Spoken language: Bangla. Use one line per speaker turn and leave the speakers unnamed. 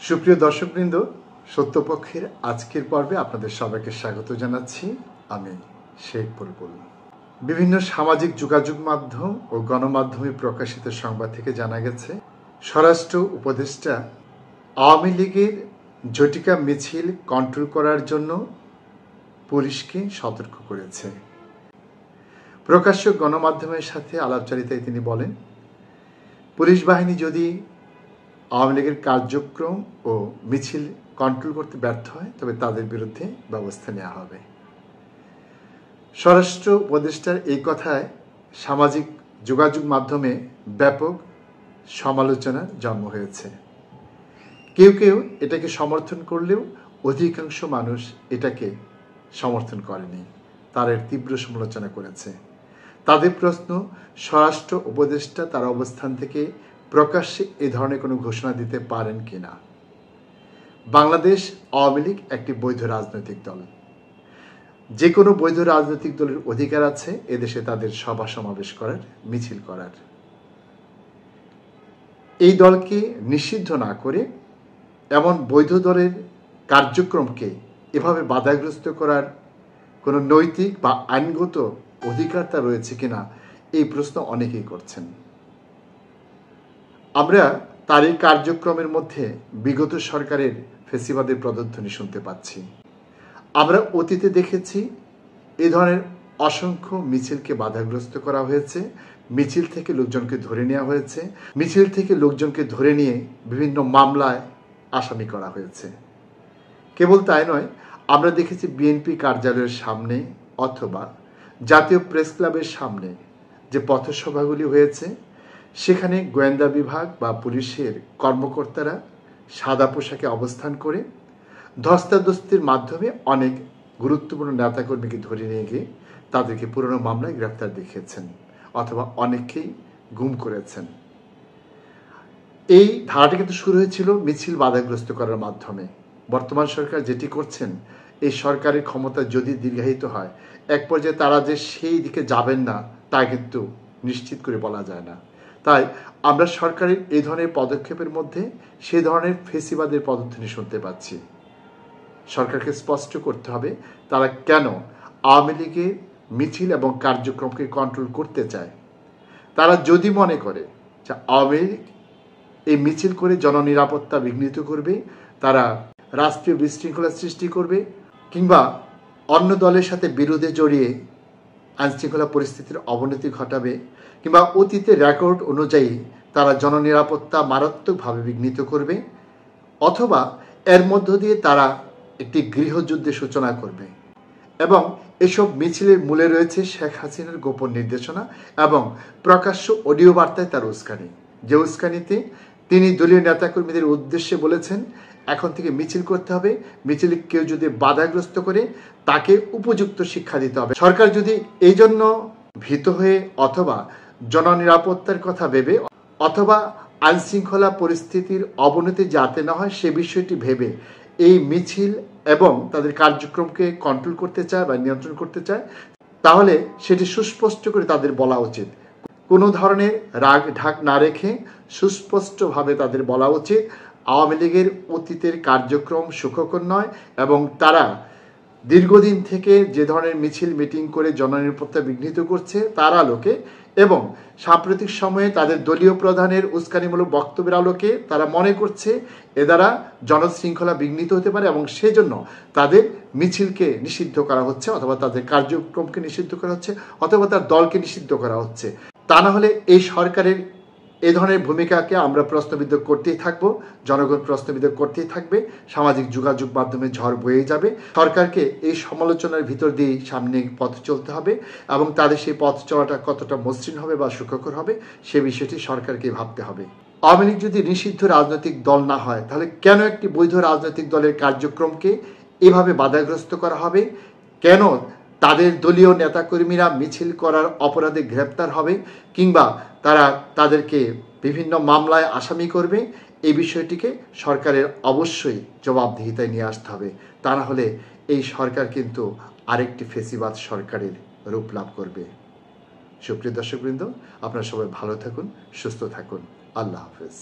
সুপ্রিয় দর্শকবৃন্দ, সত্যপক্ষের আজকের পর্বে আপনাদের সবাইকে স্বাগত জানাচ্ছি। আমি শেখ বুলবুল। বিভিন্ন সামাজিক যোগাযোগ মাধ্যম ও গণমাধ্যমে প্রকাশিত সংবাদ থেকে জানা গেছে, স্বরাষ্ট্র উপদেষ্টা আওয়ামী লীগের ঝটিকা মিছিল কন্ট্রোল করার জন্য পুলিশকে সতর্ক করেছে। প্রকাশ্য গণমাধ্যমের সাথে আলাপচারিতায় তিনি বলেন, পুলিশ বাহিনী যদি আওয়ামী লীগের কার্যক্রম ও মিছিল কন্ট্রোল করতে ব্যর্থ হয় তবে তাদের বিরুদ্ধে ব্যবস্থা নেওয়া হবে। স্বরাষ্ট্র উপদেষ্টার এই কথায় সামাজিক যোগাযোগ মাধ্যমে ব্যাপক সমালোচনার জন্ম হয়েছে। কেউ কেউ এটাকে সমর্থন করলেও অধিকাংশ মানুষ এটাকে সমর্থন করেনি, তার তীব্র সমালোচনা করেছে। তাদের প্রশ্ন, স্বরাষ্ট্র উপদেষ্টা তার অবস্থান থেকে প্রকাশ্যে এ ধরনের কোনো ঘোষণা দিতে পারেন কিনা। বাংলাদেশ আওয়ামী লীগ একটি বৈধ রাজনৈতিক দল। যে কোনো বৈধ রাজনৈতিক দলের অধিকার আছে এদেশে তাদের সভা সমাবেশ করার, মিছিল করার। এই দলকে নিষিদ্ধ না করে এমন বৈধ দলের কার্যক্রমকে এভাবে বাধাগ্রস্ত করার কোনো নৈতিক বা আইনগত অধিকার তা রয়েছে কিনা, এই প্রশ্ন অনেকেই করছেন। আমরা তার এই কার্যক্রমের মধ্যে বিগত সরকারের ফেসিবাদের প্রদর্শনী শুনতে পাচ্ছি। আমরা অতীতে দেখেছি এ ধরনের অসংখ্য মিছিলকে বাধাগ্রস্ত করা হয়েছে, মিছিল থেকে লোকজনকে ধরে নেওয়া হয়েছে, মিছিল থেকে লোকজনকে ধরে নিয়ে বিভিন্ন মামলায় আসামি করা হয়েছে। কেবল তাই নয়, আমরা দেখেছি বিএনপি কার্যালয়ের সামনে অথবা জাতীয় প্রেস ক্লাবের সামনে যে পথসভাগুলি হয়েছে সেখানে গোয়েন্দা বিভাগ বা পুলিশের কর্মকর্তারা সাদা পোশাকে অবস্থান করে ধস্তাধস্তির মাধ্যমে অনেক গুরুত্বপূর্ণ নেতাকর্মীকে ধরে নিয়ে গিয়ে তাদেরকে পুরনো মামলায় গ্রেফতার দেখিয়েছেন অথবা অনেককেই গুম করেছেন। এই ধারাটা কিন্তু শুরু হয়েছিল মিছিল বাধাগ্রস্ত করার মাধ্যমে। বর্তমান সরকার যেটি করছেন, এই সরকারের ক্ষমতা যদি দীর্ঘায়িত হয়, এক পর্যায়ে তারা যে সেই দিকে যাবেন না তা কিন্তু নিশ্চিত করে বলা যায় না। তাই আমরা সরকারের এই ধরনের পদক্ষেপের মধ্যে সে ধরনের ফেসিবাদের পদধ্বনি শুনতে পাচ্ছি। সরকারকে স্পষ্ট করতে হবে তারা কেন আওয়ামী লীগের মিছিল এবং কার্যক্রমকে কন্ট্রোল করতে চায়। তারা যদি মনে করে যে আওয়ামী লীগ এই মিছিল করে জননিরাপত্তা বিঘ্নিত করবে, তারা রাষ্ট্রীয় বিশৃঙ্খলা সৃষ্টি করবে, কিংবা অন্য দলের সাথে বিরোধে জড়িয়ে আইনশৃঙ্খলা পরিস্থিতির অবনতি ঘটাবে, কিংবা অতীতের রেকর্ড অনুযায়ী তারা জননিরাপত্তা মারাত্মকভাবে বিঘ্নিত করবে, অথবা এর মধ্য দিয়ে তারা একটি গৃহযুদ্ধের সূচনা করবে। এবং এসব মিছিলের মূলে রয়েছে শেখ হাসিনার গোপন নির্দেশনা এবং প্রকাশ্য অডিও বার্তায় তার উস্কানি, যে উস্কানিতে তিনি দলীয় নেতাকর্মীদের উদ্দেশ্যে বলেছেন এখন থেকে মিছিল করতে হবে, মিছিলে কেউ যদি বাধাগ্রস্ত করে তাকে উপযুক্ত শিক্ষা দিতে হবে। সরকার যদি এই জন্য ভীত হয়ে অথবা জননিরাপত্তার কথা ভেবে অথবা আইনশৃঙ্খলা পরিস্থিতির অবনতি যাতে না হয় সে বিষয়টি ভেবে এই মিছিল এবং তাদের কার্যক্রমকে কন্ট্রোল করতে চায় বা নিয়ন্ত্রণ করতে চায়, তাহলে সেটি সুস্পষ্ট করে তাদের বলা উচিত। কোনো ধরনের রাগ ঢাক না রেখে সুস্পষ্টভাবে তাদের বলা উচিত আওয়ামী লীগের অতীতের কার্যক্রম সুখকর নয় এবং তারা দীর্ঘদিন থেকে যে ধরনের মিছিল মিটিং করে জননিরাপত্তা বিঘ্নিত করছে তার আলোকে এবং সাম্প্রতিক সময়ে তাদের দলীয় প্রধানের উস্কানিমূলক বক্তব্যের আলোকে তারা মনে করছে এ দ্বারা জনশৃঙ্খলা বিঘ্নিত হতে পারে এবং সেজন্য তাদের মিছিলকে নিষিদ্ধ করা হচ্ছে অথবা তাদের কার্যক্রমকে নিষিদ্ধ করা হচ্ছে অথবা তার দলকে নিষিদ্ধ করা হচ্ছে। তা না হলে এই সরকারের এ ধরনের ভূমিকাকে আমরা প্রশ্নবিদ্ধ করতেই থাকবো, জনগণ প্রশ্নবিদ্ধ করতেই থাকবে, সামাজিক যোগাযোগ মাধ্যমে ঝড় বয়ে যাবে। সরকারকে এই সমালোচনার ভিতর দিয়েই সামনে পথ চলতে হবে এবং তাদের সেই পথ চলাটা কতটা মসৃণ হবে বা সুখকর হবে সে বিষয়টি সরকারকে ভাবতে হবে। আওয়ামী লীগ যদি নিষিদ্ধ রাজনৈতিক দল না হয় তাহলে কেন একটি বৈধ রাজনৈতিক দলের কার্যক্রমকে এভাবে বাধাগ্রস্ত করা হবে? কেন তাদের দলীয় নেতাকর্মীরা মিছিল করার অপরাধে গ্রেপ্তার হবে কিংবা তারা তাদেরকে বিভিন্ন মামলায় আসামি করবে? এই বিষয়টিকে সরকারের অবশ্যই জবাবদিহিতায় নিয়ে আসতে হবে। তা না হলে এই সরকার কিন্তু আরেকটি ফেসিবাদ সরকারের রূপ লাভ করবে। সুপ্রিয় দর্শকবৃন্দ, আপনারা সবাই ভালো থাকুন, সুস্থ থাকুন। আল্লাহ হাফেজ।